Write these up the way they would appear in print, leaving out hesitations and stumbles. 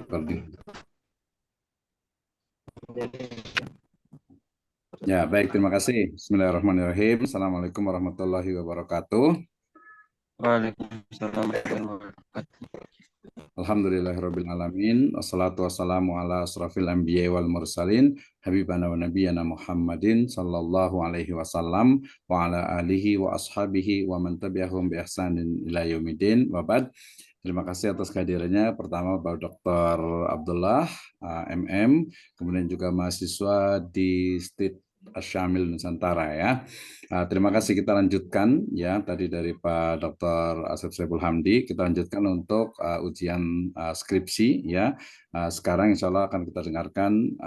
Recording. Ya, baik, terima kasih. Bismillahirrahmanirrahim. Assalamualaikum warahmatullahi wabarakatuh. Waalaikumsalam warahmatullahi wabarakatuh. Alhamdulillahirabbil alamin. Wassalatu wassalamu ala asrafil anbiya wal mursalin habibana wa nabiyyana Muhammadin sallallahu alaihi wasallam wa ala alihi wa ashabihi wa man tabi'ahum bi ihsanin ila yaumidin. Wa ba'd. Terima kasih atas kehadirannya. Pertama Bapak Dr. Abdullah MM, kemudian juga mahasiswa di State Syamil Nusantara ya. Terima kasih, kita lanjutkan ya tadi dari Pak Dr. Asep Saiful Hamdi, kita lanjutkan untuk ujian skripsi ya. Sekarang insya Allah akan kita dengarkan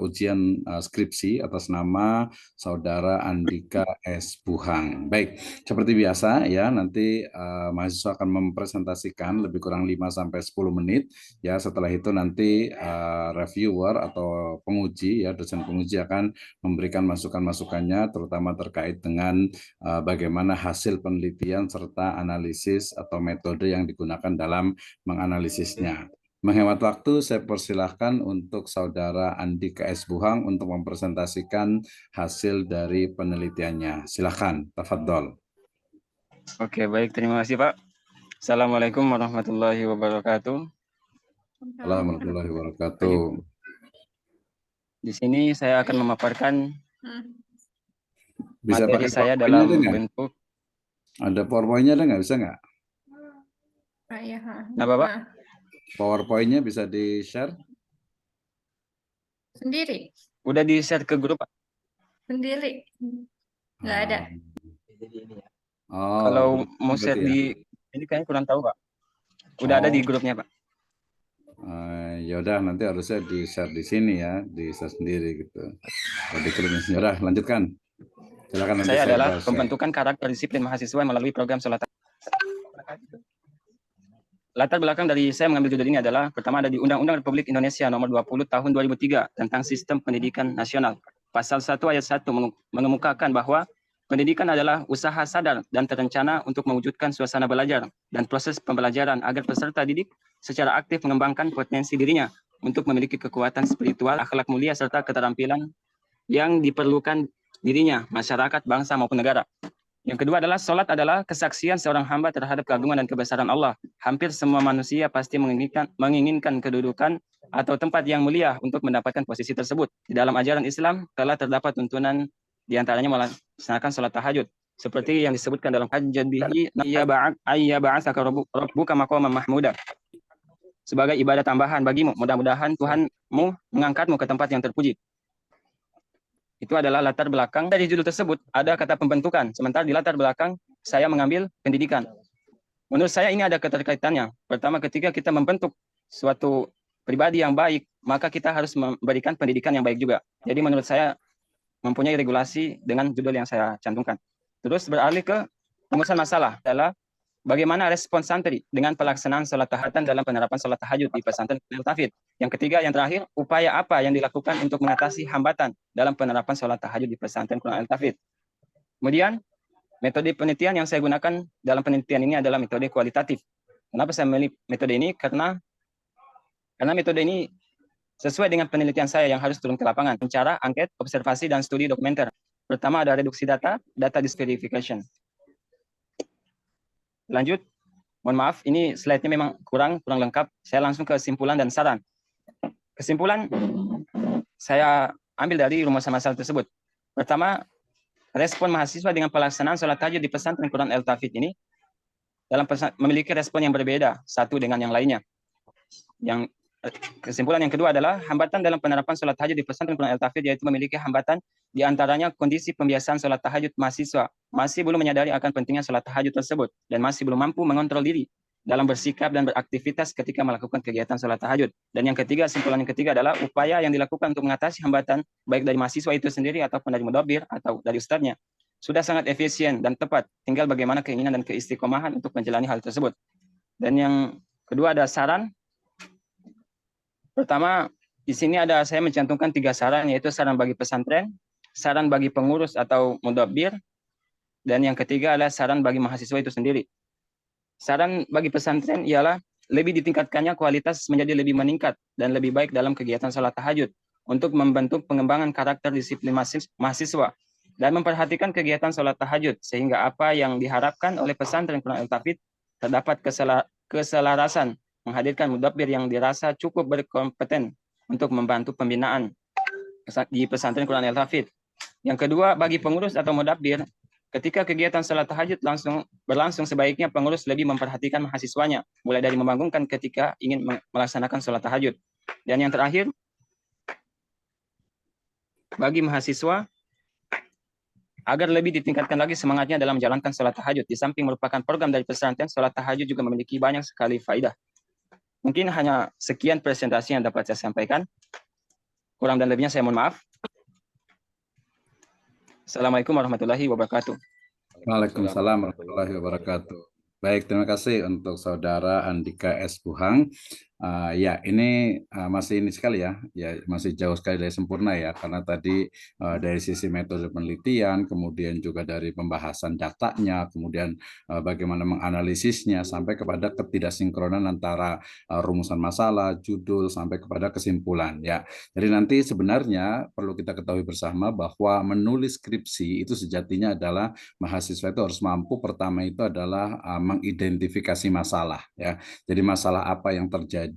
ujian skripsi atas nama Saudara Andika S. Buhang. Baik, seperti biasa ya, nanti mahasiswa akan mempresentasikan lebih kurang 5-10 menit ya. Setelah itu nanti reviewer atau penguji ya, dosen penguji akan memberikan masukan-masukannya terutama terkait dengan bagaimana hasil penelitian serta analisis atau metode yang digunakan dalam menganalisisnya. Menghemat waktu, saya persilahkan untuk Saudara Andika S. Buhang untuk mempresentasikan hasil dari penelitiannya. Silakan, tafadhol. Oke, baik, terima kasih Pak. Assalamualaikum warahmatullahi wabarakatuh. Warahmatullahi wabarakatuh. Di sini saya akan memaparkan Bisa materi pakai saya PowerPoint-nya dalam ada nggak? bentuk. Ada PowerPoint-nya ada nggak? Bisa nggak? Nah, Bapak? PowerPoint-nya bisa di-share? Sendiri. Udah di-share ke grup, Pak? Sendiri. Nggak ada. Oh, kalau mau share ya. di ini kayaknya kurang tahu, Pak. Udah ada di grupnya, Pak. Ya udah, nanti harusnya di-share di sini ya, di-share sendiri gitu. Di grupnya. Ya udah, lanjutkan. Silakan. Nanti Saya adalah share. pembentukan karakter disiplin mahasiswa melalui program sholat. Latar belakang dari saya mengambil judul ini adalah, pertama ada di Undang-Undang Republik Indonesia Nomor 20 Tahun 2003 tentang Sistem Pendidikan Nasional. Pasal 1 ayat 1 mengemukakan bahwa pendidikan adalah usaha sadar dan terencana untuk mewujudkan suasana belajar dan proses pembelajaran agar peserta didik secara aktif mengembangkan potensi dirinya untuk memiliki kekuatan spiritual, akhlak mulia, serta keterampilan yang diperlukan dirinya, masyarakat, bangsa, maupun negara. Yang kedua adalah sholat adalah kesaksian seorang hamba terhadap keagungan dan kebesaran Allah. Hampir semua manusia pasti menginginkan kedudukan atau tempat yang mulia untuk mendapatkan posisi tersebut. Di dalam ajaran Islam telah terdapat tuntunan diantaranya melaksanakan sholat tahajud. Seperti yang disebutkan dalam hajjat bihi ayya ba'atsaka rabbuka maqaman mahmuda. Sebagai ibadah tambahan bagimu, mudah-mudahan Tuhanmu mengangkatmu ke tempat yang terpuji. Itu adalah latar belakang dari judul tersebut, ada kata pembentukan. Sementara di latar belakang, saya mengambil pendidikan. Menurut saya ini ada keterkaitannya. Pertama, ketika kita membentuk suatu pribadi yang baik, maka kita harus memberikan pendidikan yang baik juga. Jadi menurut saya mempunyai regulasi dengan judul yang saya cantumkan. Terus beralih ke pengurusan masalah adalah bagaimana respon santri dengan pelaksanaan sholat tahajud dalam penerapan sholat tahajud di pesantren Al-Tafid. Yang ketiga, yang terakhir, upaya apa yang dilakukan untuk mengatasi hambatan dalam penerapan sholat tahajud di pesantren Al-Tafid. Kemudian, metode penelitian yang saya gunakan dalam penelitian ini adalah metode kualitatif. Kenapa saya memilih metode ini? Karena metode ini sesuai dengan penelitian saya yang harus turun ke lapangan. Cara, angket, observasi, dan studi dokumenter. Pertama ada reduksi data, data disverification. Lanjut, mohon maaf, ini slide-nya memang kurang lengkap. Saya langsung ke kesimpulan dan saran. Kesimpulan saya ambil dari rumusan masalah tersebut. Pertama, respon mahasiswa dengan pelaksanaan sholat tahajud di pesantren Quran Al-Tafid ini memiliki respon yang berbeda satu dengan yang lainnya. Kesimpulan yang kedua adalah hambatan dalam penerapan sholat tahajud di pesantren Quran Al-Tafid, yaitu memiliki hambatan diantaranya kondisi pembiasaan sholat tahajud mahasiswa masih belum menyadari akan pentingnya sholat tahajud tersebut dan masih belum mampu mengontrol diri dalam bersikap dan beraktivitas ketika melakukan kegiatan sholat tahajud. Dan yang ketiga, kesimpulan yang ketiga adalah upaya yang dilakukan untuk mengatasi hambatan baik dari mahasiswa itu sendiri ataupun dari mudabir atau dari ustadznya sudah sangat efisien dan tepat. Tinggal bagaimana keinginan dan keistiqomahan untuk menjalani hal tersebut. Dan yang kedua ada saran. Pertama, di sini saya mencantumkan 3 saran, yaitu saran bagi pesantren, saran bagi pengurus atau mudabir, dan yang ketiga adalah saran bagi mahasiswa itu sendiri. Saran bagi pesantren ialah lebih ditingkatkannya kualitas menjadi lebih meningkat dan lebih baik dalam kegiatan salat tahajud untuk membentuk pengembangan karakter disiplin mahasiswa dan memperhatikan kegiatan salat tahajud sehingga apa yang diharapkan oleh pesantren Quran Al-Tafid terdapat keselarasan menghadirkan mudabbir yang dirasa cukup berkompeten untuk membantu pembinaan di pesantren Quran Al-Tafid. Yang kedua, bagi pengurus atau mudabbir, ketika kegiatan salat tahajud berlangsung, sebaiknya pengurus lebih memperhatikan mahasiswanya, mulai dari membangunkan ketika ingin melaksanakan salat tahajud. Dan yang terakhir, bagi mahasiswa, agar lebih ditingkatkan lagi semangatnya dalam menjalankan salat tahajud. Di samping merupakan program dari pesantren, salat tahajud juga memiliki banyak sekali faidah. Mungkin hanya sekian presentasi yang dapat saya sampaikan. Kurang dan lebihnya saya mohon maaf. Assalamualaikum warahmatullahi wabarakatuh. Waalaikumsalam warahmatullahi wabarakatuh. Baik, terima kasih untuk Saudara Andika S. Buhang. Ya, ini masih ini sekali ya, masih jauh sekali dari sempurna ya, karena tadi dari sisi metode penelitian, kemudian juga dari pembahasan datanya, kemudian bagaimana menganalisisnya, sampai kepada ketidaksinkronan antara rumusan masalah, judul, sampai kepada kesimpulan ya. Jadi nanti sebenarnya perlu kita ketahui bersama bahwa menulis skripsi itu sejatinya adalah mahasiswa itu harus mampu, pertama itu adalah mengidentifikasi masalah ya. Jadi masalah apa yang terjadi.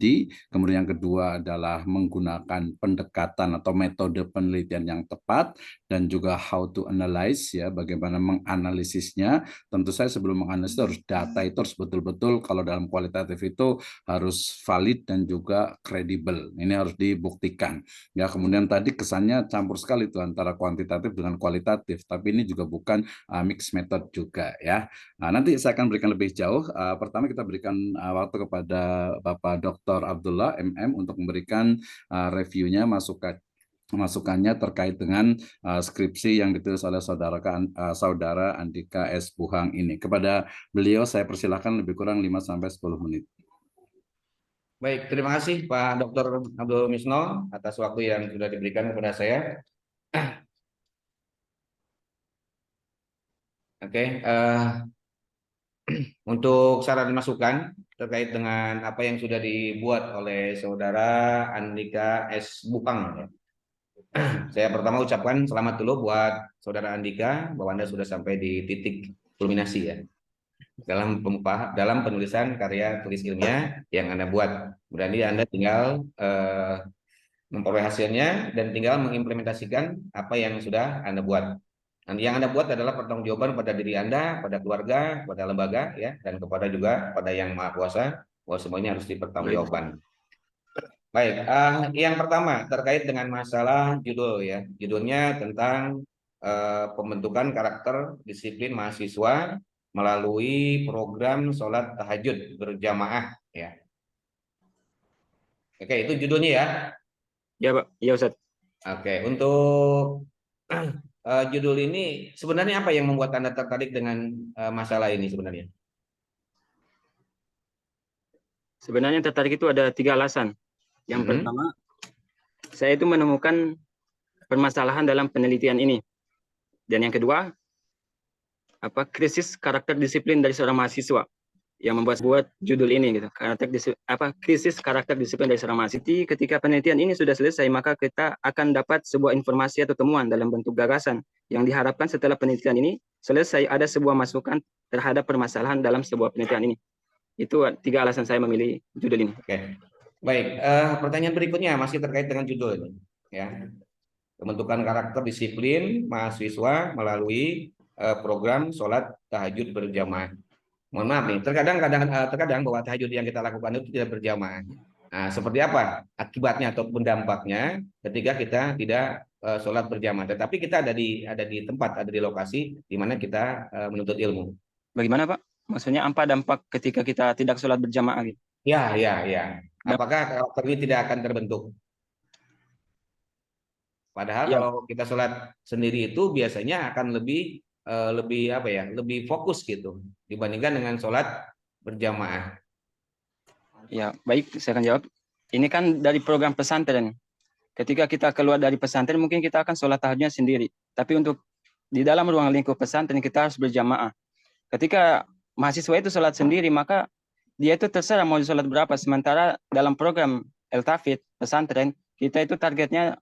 Kemudian yang kedua adalah menggunakan pendekatan atau metode penelitian yang tepat, dan juga how to analyze ya, bagaimana menganalisisnya. Tentu saja sebelum menganalisis harus data itu harus betul-betul, kalau dalam kualitatif itu harus valid dan juga kredibel. Ini harus dibuktikan. Ya, kemudian tadi kesannya campur sekali itu antara kuantitatif dengan kualitatif, tapi ini juga bukan mix method juga ya. Nah, nanti saya akan berikan lebih jauh. Pertama kita berikan waktu kepada Bapak Dr. Abdullah MM untuk memberikan reviewnya, masukannya terkait dengan skripsi yang ditulis oleh Saudara Andika S. Buhang ini. Kepada beliau saya persilakan lebih kurang 5-10 menit. Baik, terima kasih Pak Dr. Abdul Misno atas waktu yang sudah diberikan kepada saya. Oke, untuk saran masukan terkait dengan apa yang sudah dibuat oleh Saudara Andika S. Buhang. Saya pertama ucapkan selamat dulu buat Saudara Andika bahwa Anda sudah sampai di titik kulminasi ya dalam penulisan karya tulis ilmiah yang Anda buat. Berarti Anda tinggal memperoleh hasilnya dan tinggal mengimplementasikan apa yang sudah Anda buat. Dan yang Anda buat adalah pertanggungjawaban pada diri Anda, pada keluarga, pada lembaga, ya, dan kepada juga pada Yang Maha Kuasa, bahwa semuanya harus dipertanggungjawabkan. Baik, yang pertama terkait dengan masalah judul ya, judulnya tentang pembentukan karakter disiplin mahasiswa melalui program sholat tahajud berjamaah ya. Oke, itu judulnya ya. Ya Pak, ya Ustaz. Oke, untuk judul ini sebenarnya apa yang membuat Anda tertarik dengan masalah ini sebenarnya? Sebenarnya tertarik itu ada 3 alasan. Yang pertama, saya itu menemukan permasalahan dalam penelitian ini. Dan yang kedua, krisis karakter disiplin dari seorang mahasiswa yang membuat judul ini gitu. Krisis karakter disiplin dari seorang mahasiswa. Ketika penelitian ini sudah selesai, maka kita akan dapat sebuah informasi atau temuan dalam bentuk gagasan yang diharapkan setelah penelitian ini selesai ada sebuah masukan terhadap permasalahan dalam sebuah penelitian ini. Itu 3 alasan saya memilih judul ini. Oke. Baik, pertanyaan berikutnya masih terkait dengan judul ini ya. Pembentukan karakter disiplin mahasiswa melalui program sholat tahajud berjamaah. Mohon maaf nih, terkadang bahwa tahajud yang kita lakukan itu tidak berjamaah. Nah, seperti apa akibatnya atau dampaknya ketika kita tidak sholat berjamaah, tetapi kita ada di tempat, ada di lokasi di mana kita menuntut ilmu. Bagaimana Pak? Maksudnya apa dampak ketika kita tidak sholat berjamaah gitu? Ya. Apakah karakter ini tidak akan terbentuk? Padahal Ya. kalau kita sholat sendiri itu biasanya akan lebih fokus gitu dibandingkan dengan sholat berjamaah. Ya, baik, saya akan jawab. Ini kan dari program pesantren. Ketika kita keluar dari pesantren, mungkin kita akan sholat tahajudnya sendiri. Tapi untuk di dalam ruang lingkup pesantren, kita harus berjamaah. Ketika mahasiswa itu sholat sendiri, maka dia itu terserah mau sholat berapa. Sementara dalam program Eltafid pesantren kita itu targetnya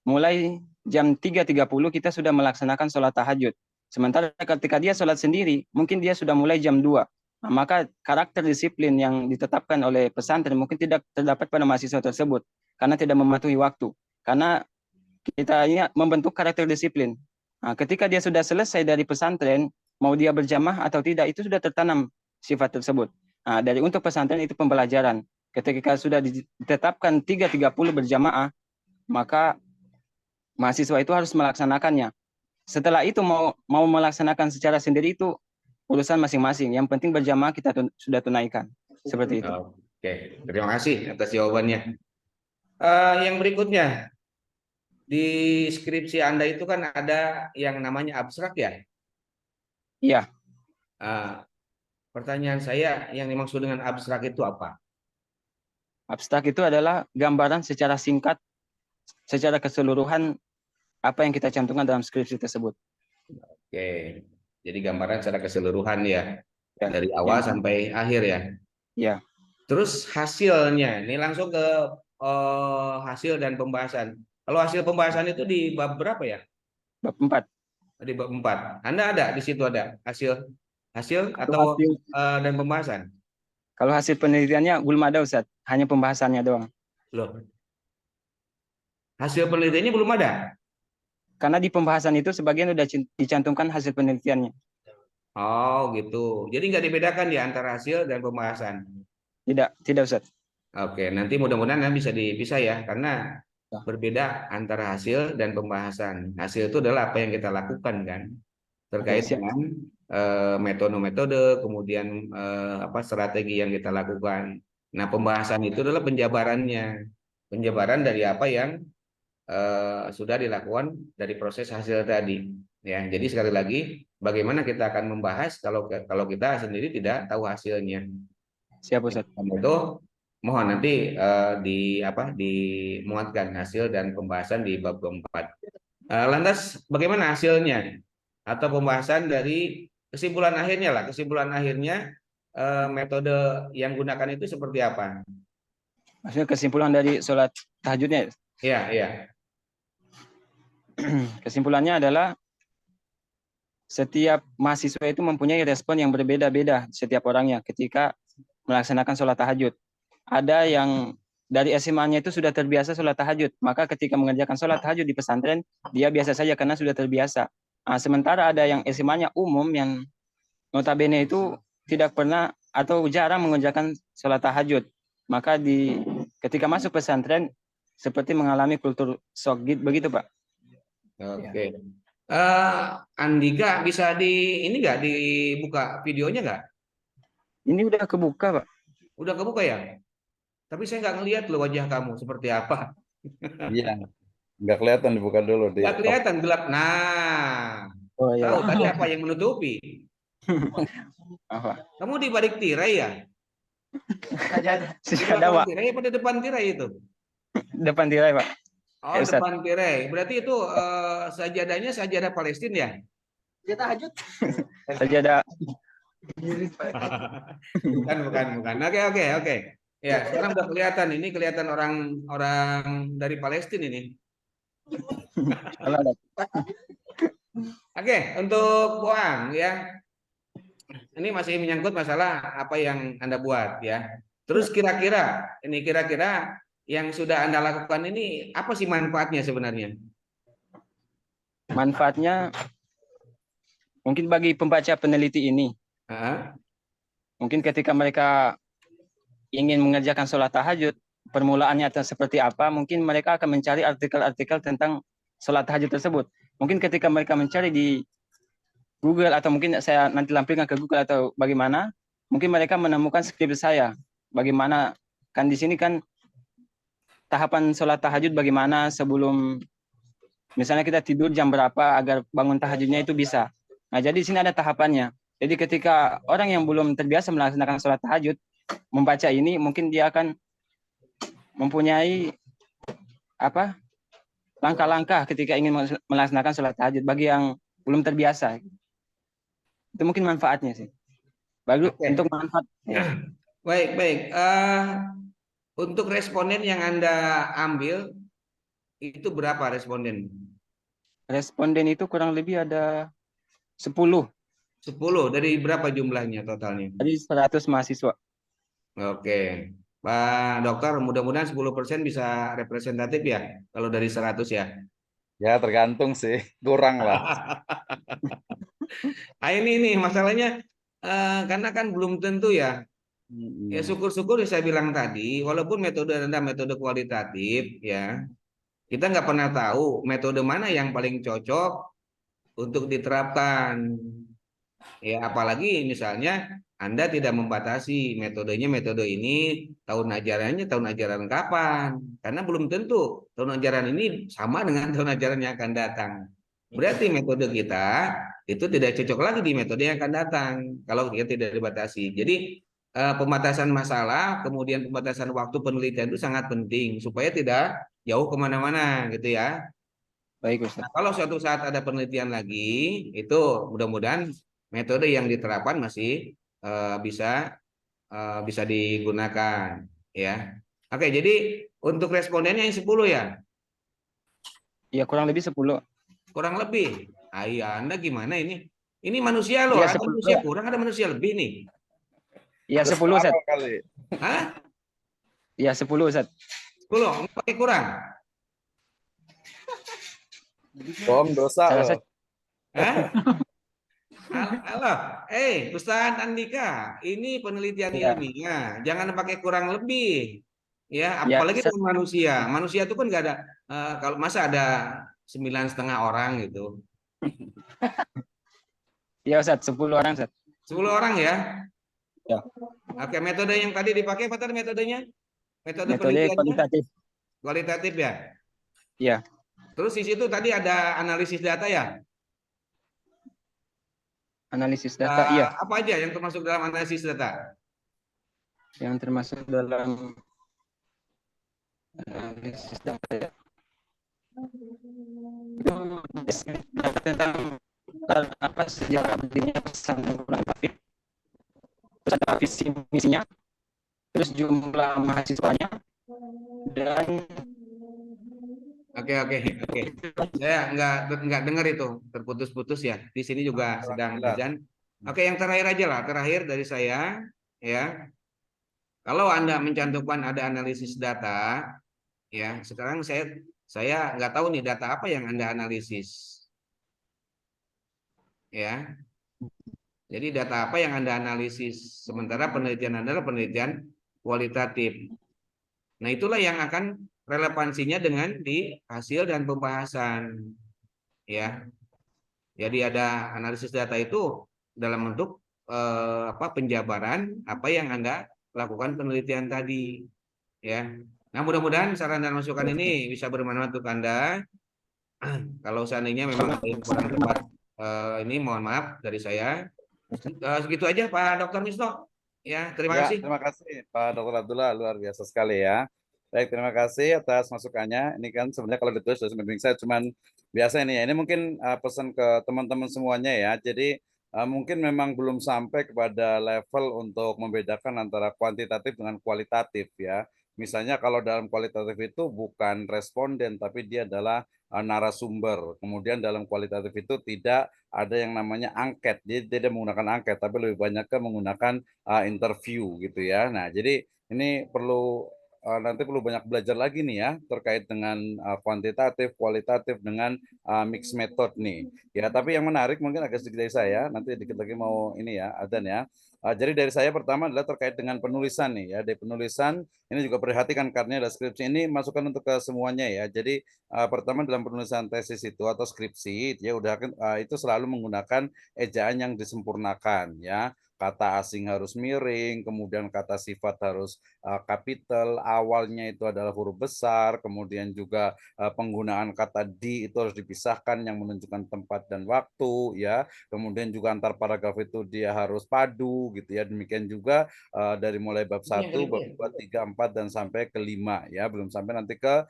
mulai jam 3.30 kita sudah melaksanakan sholat tahajud. Sementara ketika dia sholat sendiri, mungkin dia sudah mulai jam 2. Nah, maka karakter disiplin yang ditetapkan oleh pesantren mungkin tidak terdapat pada mahasiswa tersebut karena tidak mematuhi waktu. Karena kita ini membentuk karakter disiplin. Nah, ketika dia sudah selesai dari pesantren, mau dia berjamaah atau tidak, itu sudah tertanam sifat tersebut. Nah, dari untuk pesantren itu pembelajaran. Ketika sudah ditetapkan 3.30 berjamaah, maka mahasiswa itu harus melaksanakannya. Setelah itu mau melaksanakan secara sendiri itu urusan masing-masing. Yang penting berjamaah kita sudah tunaikan. Seperti itu. Oke, terima kasih atas jawabannya. Yang berikutnya, di skripsi Anda itu kan ada yang namanya abstrak ya? Iya. Pertanyaan saya, yang dimaksud dengan abstrak itu apa? Abstrak itu adalah gambaran secara singkat, secara keseluruhan apa yang kita cantumkan dalam skripsi tersebut. Oke, jadi gambaran secara keseluruhan ya, Ya, dari awal sampai akhir ya. Ya. Terus hasilnya, ini langsung ke hasil dan pembahasan. Kalau hasil pembahasan itu di bab berapa ya? Bab 4. Di bab 4. Anda ada di situ ada hasil atau hasil, dan pembahasan? Kalau hasil penelitiannya belum ada, Ustaz, hanya pembahasannya doang. Loh. Hasil penelitiannya belum ada? Karena di pembahasan itu sebagian sudah dicantumkan hasil penelitiannya. Oh gitu. Jadi nggak dibedakan di antara hasil dan pembahasan? Tidak Ustaz. Oke, nanti mudah-mudahan bisa dipisah ya, karena berbeda antara hasil dan pembahasan. Hasil itu adalah apa yang kita lakukan kan, terkait dengan metode-metode, kemudian strategi yang kita lakukan. Nah, pembahasan itu adalah penjabarannya, penjabaran dari apa yang sudah dilakukan dari proses hasil tadi. Ya, jadi sekali lagi, bagaimana kita akan membahas kalau kita sendiri tidak tahu hasilnya. Siap Ustaz. Itu mohon nanti dimuatkan hasil dan pembahasan di bab keempat. Lantas bagaimana hasilnya atau pembahasan dari kesimpulan akhirnya lah, kesimpulan akhirnya metode yang gunakan itu seperti apa? Maksudnya kesimpulan dari sholat tahajudnya? Iya, iya. Kesimpulannya adalah setiap mahasiswa itu mempunyai respon yang berbeda-beda setiap orangnya ketika melaksanakan sholat tahajud. Ada yang dari SMA-nya itu sudah terbiasa sholat tahajud, maka ketika mengerjakan sholat tahajud di pesantren, dia biasa saja karena sudah terbiasa. Nah, sementara ada yang SMA-nya umum yang notabene itu tidak pernah atau jarang mengerjakan sholat tahajud. Maka ketika masuk pesantren seperti mengalami kultur shock begitu Pak. Oke. Andika bisa ini nggak dibuka videonya nggak? Ini udah kebuka Pak. Udah kebuka ya? Tapi saya nggak ngelihat loh wajah kamu seperti apa. Iya, nggak kelihatan, dibuka dulu. Nggak kelihatan, gelap. Nah, Oh, iya. tahu tadi apa yang menutupi? Apa? Kamu di balik tirai ya? Di Ada Pak. belakang tirai apa di depan tirai itu? Depan tirai Pak. Oh, Ya, Ustaz. depan tirai. Berarti itu sajadahnya sajadah Palestina ya? Tahajud. Sajadah. Bukan. Oke. Ya, sekarang udah kelihatan. Ini kelihatan orang dari Palestina ini. Oke, untuk Boang ya. Ini masih menyangkut masalah apa yang Anda buat ya. Terus kira-kira yang sudah Anda lakukan ini apa sih manfaatnya sebenarnya? Manfaatnya mungkin bagi pembaca peneliti ini. Mungkin ketika mereka ingin mengerjakan sholat tahajud, permulaannya seperti apa, mungkin mereka akan mencari artikel-artikel tentang sholat tahajud tersebut. Mungkin ketika mereka mencari di Google atau mungkin saya nanti lampirkan ke Google atau bagaimana, mungkin mereka menemukan skripsi saya. Bagaimana, kan di sini kan tahapan sholat tahajud bagaimana sebelum, misalnya kita tidur jam berapa agar bangun tahajudnya itu bisa. Nah, jadi di sini ada tahapannya. Jadi ketika orang yang belum terbiasa melaksanakan sholat tahajud, membaca ini, mungkin dia akan mempunyai langkah-langkah ketika ingin melaksanakan sholat tahajud bagi yang belum terbiasa. Itu mungkin manfaatnya sih. Bagus untuk manfaat. Ya. Baik, baik. Untuk responden yang Anda ambil, itu berapa responden? Responden itu kurang lebih ada 10 10. Dari berapa jumlahnya totalnya? dari 100 mahasiswa. Oke. Pak Dokter, mudah-mudahan 10% bisa representatif ya, kalau dari 100 ya. Ya tergantung sih, kurang lah. Nah, ini masalahnya, karena kan belum tentu ya. Ya syukur-syukur saya bilang tadi, walaupun metode Anda metode kualitatif ya, kita nggak pernah tahu metode mana yang paling cocok untuk diterapkan. Ya, apalagi misalnya Anda tidak membatasi metode ini tahun ajaran kapan, karena belum tentu tahun ajaran ini sama dengan tahun ajaran yang akan datang. Berarti metode kita itu tidak cocok lagi di metode yang akan datang kalau kita tidak dibatasi. Jadi pembatasan masalah, kemudian pembatasan waktu penelitian itu sangat penting supaya tidak jauh kemana-mana gitu ya. Baik, Ustaz. Nah, kalau suatu saat ada penelitian lagi, itu mudah-mudahan metode yang diterapkan masih bisa digunakan, ya. Oke, jadi untuk respondennya yang 10 ya, Ya, kurang lebih 10. kurang lebih. Iya, Anda gimana ini? Ini manusia loh, Iya, ada 10. manusia kurang, ada manusia lebih nih. Iya, 10, Ustaz. Kali. Hah? Iya, 10, Ustaz. 10, pakai kurang. Bohong dosa Saya loh. rasa Hah? Halo, Ustaz Andika, ini penelitian Iya. ilmiah, jangan pakai kurang lebih, ya. Ya, Apalagi Ustaz. dengan manusia. Manusia itu kan nggak ada, kalau masa ada 9,5 orang gitu, Iya, Ustaz, 10 orang, Ustaz. 10 orang ya. Ya. Oke, metode yang tadi dipakai apa tadi metodenya? Metode Metode penelitiannya kualitatif. kualitatif ya. Iya. Terus di situ tadi ada analisis data ya. Analisis data, iya. Apa aja yang termasuk dalam analisis data? Yang termasuk dalam analisis data ya. Itu tentang apa sejarah berdirinya pesantren Quran Hafid, terus ada visi misinya, terus jumlah mahasiswanya, dan Oke. Saya nggak dengar itu, terputus-putus ya. Di sini juga sedang azan. Oke, yang terakhir aja lah, terakhir dari saya ya. Kalau Anda mencantumkan ada analisis data, ya sekarang saya nggak tahu nih data apa yang Anda analisis, ya. Jadi data apa yang Anda analisis? Sementara penelitian Anda adalah penelitian kualitatif. Nah, itulah yang akan relevansinya dengan di hasil dan pembahasan, ya. Jadi ada analisis data itu dalam bentuk penjabaran apa yang Anda lakukan penelitian tadi, ya. Nah, mudah-mudahan saran dan masukan ini bisa bermanfaat untuk Anda. Kalau seandainya memang ada yang kurang tepat, ini mohon maaf dari saya. Segitu aja Pak Dr. Misno. Ya, terima kasih. Terima kasih Pak Dr. Abdullah, luar biasa sekali ya. Baik, terima kasih atas masukannya. Ini kan sebenarnya kalau ditulis sudah penting, saya cuman biasa ini ya. Ini mungkin pesan ke teman-teman semuanya ya. Jadi mungkin memang belum sampai kepada level untuk membedakan antara kuantitatif dengan kualitatif ya. Misalnya kalau dalam kualitatif itu bukan responden, tapi dia adalah narasumber. Kemudian dalam kualitatif itu tidak ada yang namanya angket. Dia tidak menggunakan angket, tapi lebih banyak menggunakan interview gitu ya. Nah, jadi ini nanti perlu banyak belajar lagi nih ya terkait dengan kuantitatif, kualitatif dengan mix method nih. Ya, tapi yang menarik mungkin agak sedikit dari saya, nanti dikit lagi mau ini ya, Adan ya. Jadi dari saya pertama adalah terkait dengan penulisan nih ya. Dari penulisan ini juga perhatikan karena ada skripsi ini masukan untuk ke semuanya ya. Jadi pertama dalam penulisan tesis itu atau skripsi ya udah itu selalu menggunakan ejaan yang disempurnakan ya. Kata asing harus miring, kemudian kata sifat harus kapital, awalnya itu adalah huruf besar, kemudian juga penggunaan kata di itu harus dipisahkan yang menunjukkan tempat dan waktu ya. Kemudian juga antar paragraf itu dia harus padu gitu ya. Demikian juga dari mulai bab 1, bab 2, 3, 4 dan sampai ke 5 ya, belum sampai nanti ke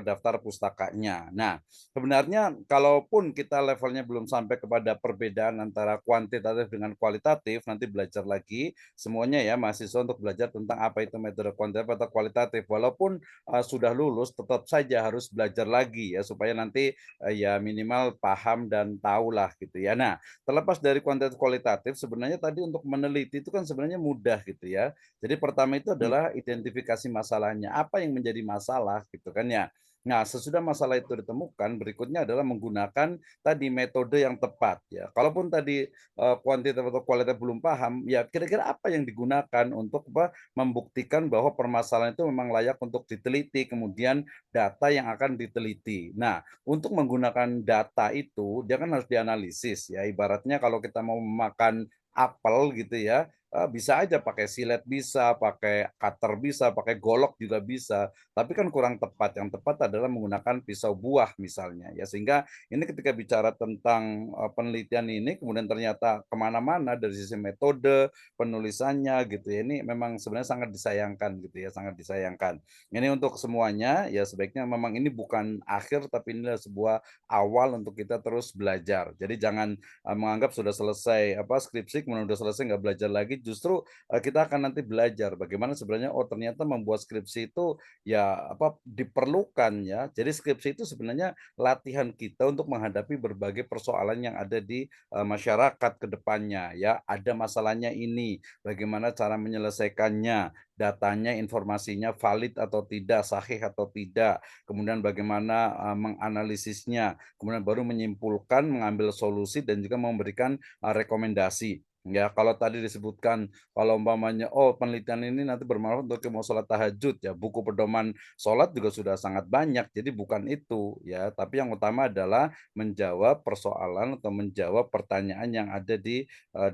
daftar pustakanya. Nah, sebenarnya kalaupun kita levelnya belum sampai kepada perbedaan antara kuantitatif dengan kualitatif, kuantitatif, nanti belajar lagi semuanya ya mahasiswa untuk belajar tentang apa itu metode kuantitatif atau kualitatif. Walaupun sudah lulus, tetap saja harus belajar lagi ya supaya nanti ya minimal paham dan tahulah gitu ya. Nah, terlepas dari kuantitatif kualitatif, sebenarnya tadi untuk meneliti itu kan sebenarnya mudah gitu ya. Jadi pertama itu adalah identifikasi masalahnya, apa yang menjadi masalah gitu kan ya. Nah, sesudah masalah itu ditemukan, berikutnya adalah menggunakan tadi metode yang tepat ya. Kalaupun tadi kuantitatif atau kualitatif belum paham, ya kira-kira apa yang digunakan untuk membuktikan bahwa permasalahan itu memang layak untuk diteliti, kemudian data yang akan diteliti. Nah, untuk menggunakan data itu, dia kan harus dianalisis ya. Ibaratnya kalau kita mau makan apel gitu ya, bisa aja pakai silet bisa, pakai cutter bisa, pakai golok juga bisa, tapi kan kurang tepat. Yang tepat adalah menggunakan pisau buah misalnya ya. Sehingga ini ketika bicara tentang penelitian ini kemudian ternyata kemana-mana dari sisi metode, penulisannya gitu ya, ini memang sebenarnya sangat disayangkan gitu ya, sangat disayangkan. Ini untuk semuanya ya sebaiknya memang ini bukan akhir tapi ini adalah sebuah awal untuk kita terus belajar. Jadi jangan menganggap sudah selesai skripsi kemudian sudah selesai nggak belajar lagi, justru kita akan nanti belajar bagaimana sebenarnya oh ternyata membuat skripsi itu ya diperlukan ya. Jadi skripsi itu sebenarnya latihan kita untuk menghadapi berbagai persoalan yang ada di masyarakat ke depannya ya. Ada masalahnya ini, bagaimana cara menyelesaikannya, datanya, informasinya valid atau tidak, sahih atau tidak, kemudian bagaimana menganalisisnya, kemudian baru menyimpulkan, mengambil solusi dan juga memberikan rekomendasi. Ya, kalau tadi disebutkan kalau umpamanya oh penelitian ini nanti bermanfaat untuk mau sholat tahajud ya, buku pedoman sholat juga sudah sangat banyak. Jadi bukan itu ya, tapi yang utama adalah menjawab persoalan atau menjawab pertanyaan yang ada di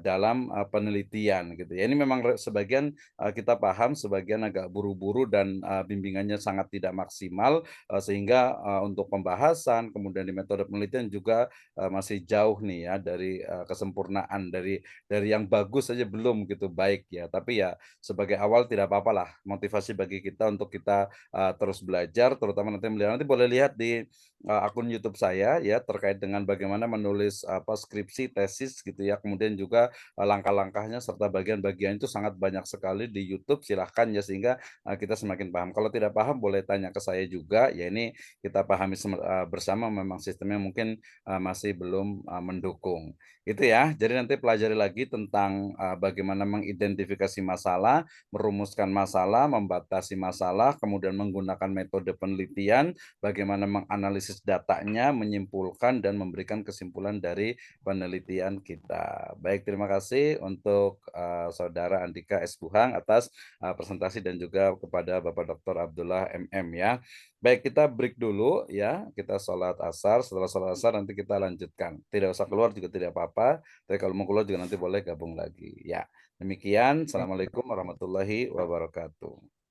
dalam penelitian gitu ya. Ini memang sebagian kita paham, sebagian agak buru-buru dan bimbingannya sangat tidak maksimal sehingga untuk pembahasan kemudian di metode penelitian juga masih jauh nih ya dari kesempurnaan dari yang bagus saja belum gitu baik ya. Tapi ya sebagai awal tidak apa-apalah motivasi bagi kita untuk kita terus belajar terutama nanti boleh lihat di akun YouTube saya ya terkait dengan bagaimana menulis skripsi, tesis gitu ya. Kemudian juga langkah-langkahnya serta bagian-bagian itu sangat banyak sekali di YouTube. Silahkan ya sehingga kita semakin paham. Kalau tidak paham boleh tanya ke saya juga. Ya ini kita pahami bersama memang sistemnya mungkin masih belum mendukung. Itu ya. Jadi nanti pelajari lagi tentang bagaimana mengidentifikasi masalah, merumuskan masalah, membatasi masalah, kemudian menggunakan metode penelitian, bagaimana menganalisis datanya, menyimpulkan dan memberikan kesimpulan dari penelitian kita. Baik, terima kasih untuk Saudara Andika S. Buhang atas presentasi dan juga kepada Bapak Dr. Abdullah MM ya. Baik, kita break dulu ya. Kita sholat asar. Setelah sholat asar nanti kita lanjutkan. Tidak usah keluar juga tidak apa-apa. Tapi kalau mau keluar juga nanti boleh gabung lagi. Ya, demikian. Assalamualaikum warahmatullahi wabarakatuh.